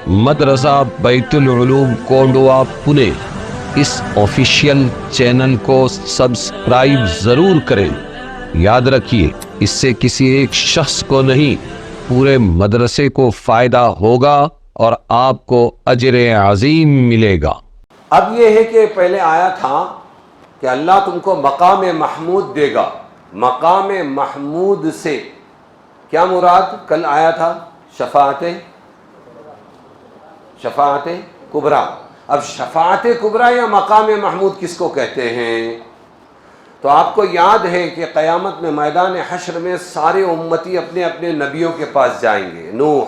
مدرسہ بیت العلوم کونڈوا پونے اس official channel کو سبسکرائب ضرور کریں۔ یاد رکھیے، اس سے کسی ایک شخص کو نہیں، پورے مدرسے کو فائدہ ہوگا اور آپ کو اجر عظیم ملے گا۔ اب یہ ہے کہ پہلے آیا تھا کہ اللہ تم کو مقام محمود دے گا۔ مقام محمود سے کیا مراد؟ کل آیا تھا شفاعت کبریٰ۔ اب شفاعت کبریٰ یا مقام محمود کس کو کہتے ہیں؟ تو آپ کو یاد ہے کہ قیامت میں میدان حشر میں سارے امتی اپنے اپنے نبیوں کے پاس جائیں گے، نوح،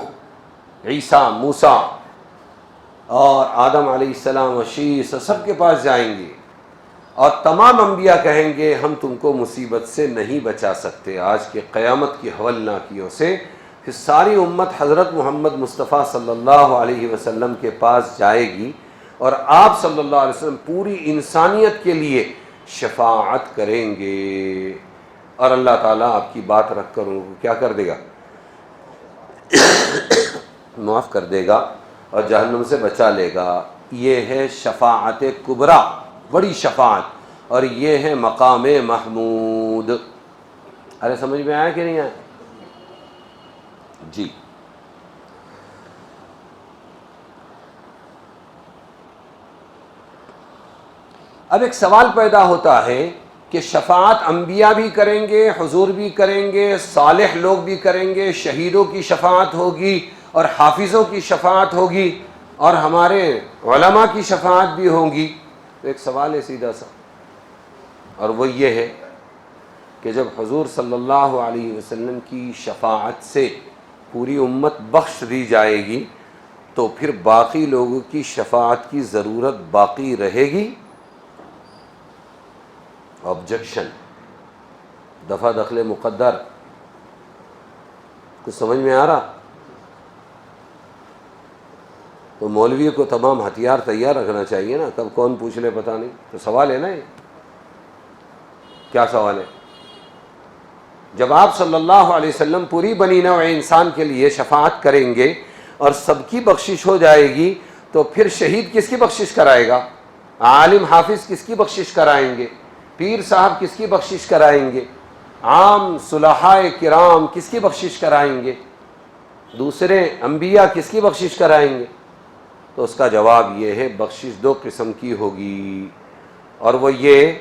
عیسیٰ، موسیٰ اور آدم علیہ السلام و شیس، سب کے پاس جائیں گے اور تمام انبیاء کہیں گے ہم تم کو مصیبت سے نہیں بچا سکتے آج کے قیامت کی ہولناکیوں سے۔ پھر ساری امت حضرت محمد مصطفیٰ صلی اللہ علیہ وسلم کے پاس جائے گی اور آپ صلی اللہ علیہ وسلم پوری انسانیت کے لیے شفاعت کریں گے، اور اللہ تعالیٰ آپ کی بات رکھ کر ان کو کیا کر دے گا؟ معاف کر دے گا اور جہنم سے بچا لے گا۔ یہ ہے شفاعت کبریٰ، بڑی شفاعت، اور یہ ہے مقام محمود۔ ارے سمجھ میں آیا کہ نہیں آیا؟ جی اب ایک سوال پیدا ہوتا ہے کہ شفاعت انبیاء بھی کریں گے، حضور بھی کریں گے، صالح لوگ بھی کریں گے، شہیدوں کی شفاعت ہوگی اور حافظوں کی شفاعت ہوگی اور ہمارے علماء کی شفاعت بھی ہوگی۔ تو ایک سوال ہے سیدھا سا، اور وہ یہ ہے کہ جب حضور صلی اللہ علیہ وسلم کی شفاعت سے پوری امت بخش دی جائے گی تو پھر باقی لوگوں کی شفاعت کی ضرورت باقی رہے گی؟ آبجیکشن، دفع دخل مقدر، کچھ سمجھ میں آ رہا؟ تو مولوی کو تمام ہتھیار تیار رکھنا چاہیے نا، کب کون پوچھ لے پتہ نہیں۔ تو سوال ہے نا، یہ کیا سوال ہے؟ جب آپ صلی اللہ علیہ وسلم پوری بنی نوع انسان کے لیے شفاعت کریں گے اور سب کی بخشش ہو جائے گی تو پھر شہید کس کی بخشش کرائے گا؟ عالم حافظ کس کی بخشش کرائیں گے؟ پیر صاحب کس کی بخشش کرائیں گے؟ عام صلحاء کرام کس کی بخشش کرائیں گے؟ دوسرے انبیاء کس کی بخشش کرائیں گے؟ تو اس کا جواب یہ ہے، بخشش دو قسم کی ہوگی، اور وہ یہ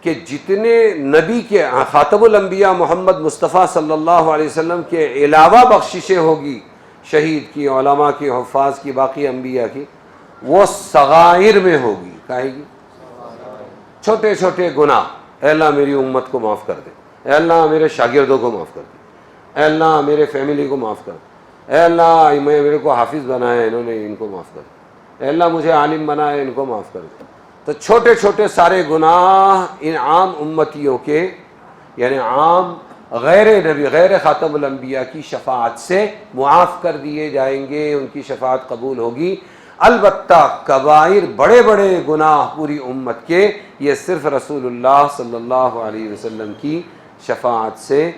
کہ جتنے نبی کے خاتم الانبیاء محمد مصطفیٰ صلی اللہ علیہ وسلم کے علاوہ بخششیں ہوگی، شہید کی، علماء کی، حفاظ کی، باقی انبیاء کی، وہ صغائر میں ہوگی۔ کہے گی چھوٹے چھوٹے گناہ، اے اللہ میری امت کو معاف کر دے، اے اللہ میرے شاگردوں کو معاف کر دے، اے اللہ میرے فیملی کو معاف کر دے، اے اللہ میرے کو حافظ بنایا انہوں نے، ان کو معاف کر دے، اے اللہ مجھے عالم بنایا، ان کو معاف کر دے۔ تو چھوٹے چھوٹے سارے گناہ ان عام امتیوں کے، یعنی عام غیر نبی، غیر خاتم الانبیاء کی شفاعت سے معاف کر دیے جائیں گے، ان کی شفاعت قبول ہوگی۔ البتہ کبائر، بڑے بڑے گناہ پوری امت کے، یہ صرف رسول اللہ صلی اللہ علیہ وسلم کی شفاعت سے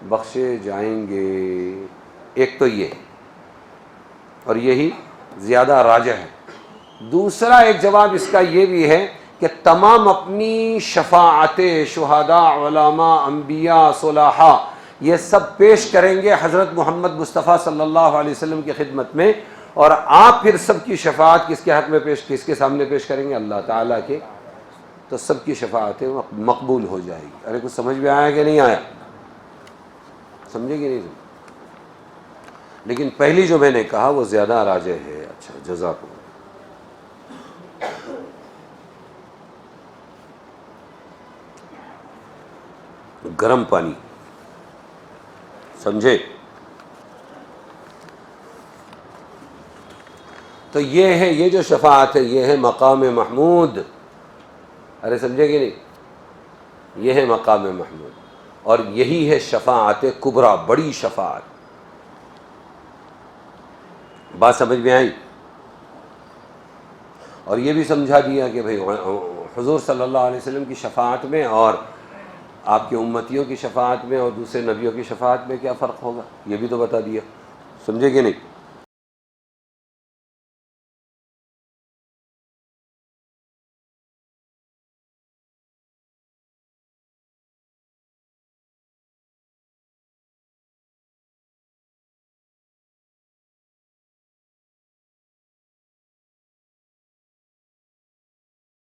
بخشے جائیں گے۔ ایک تو یہ، اور یہی زیادہ راجح ہے۔ دوسرا ایک جواب اس کا یہ بھی ہے کہ تمام اپنی شفاعتیں، شہداء، علماء، انبیاء، صلحاء، یہ سب پیش کریں گے حضرت محمد مصطفیٰ صلی اللہ علیہ وسلم کی خدمت میں، اور آپ پھر سب کی شفاعت کس کے حق میں کس کے سامنے پیش کریں گے؟ اللہ تعالیٰ کے۔ تو سب کی شفاعتیں مقبول ہو جائے گی۔ ارے کچھ سمجھ میں آیا کہ نہیں آیا؟ سمجھے کہ نہیں سمجھے؟ لیکن پہلی جو میں نے کہا وہ زیادہ راجح ہے۔ اچھا، جزاکم۔ گرم پانی سمجھے؟ تو یہ ہے، یہ جو شفاعت ہے یہ ہے مقام محمود۔ ارے سمجھے کہ نہیں؟ یہ ہے مقام محمود، اور یہی ہے شفاعت کبریٰ، بڑی شفاعت۔ بات سمجھ میں آئی؟ اور یہ بھی سمجھا دیا کہ بھئی حضور صلی اللہ علیہ وسلم کی شفاعت میں اور آپ کے امتیوں کی شفاعت میں اور دوسرے نبیوں کی شفاعت میں کیا فرق ہوگا، یہ بھی تو بتا دیا۔ سمجھے کہ نہیں؟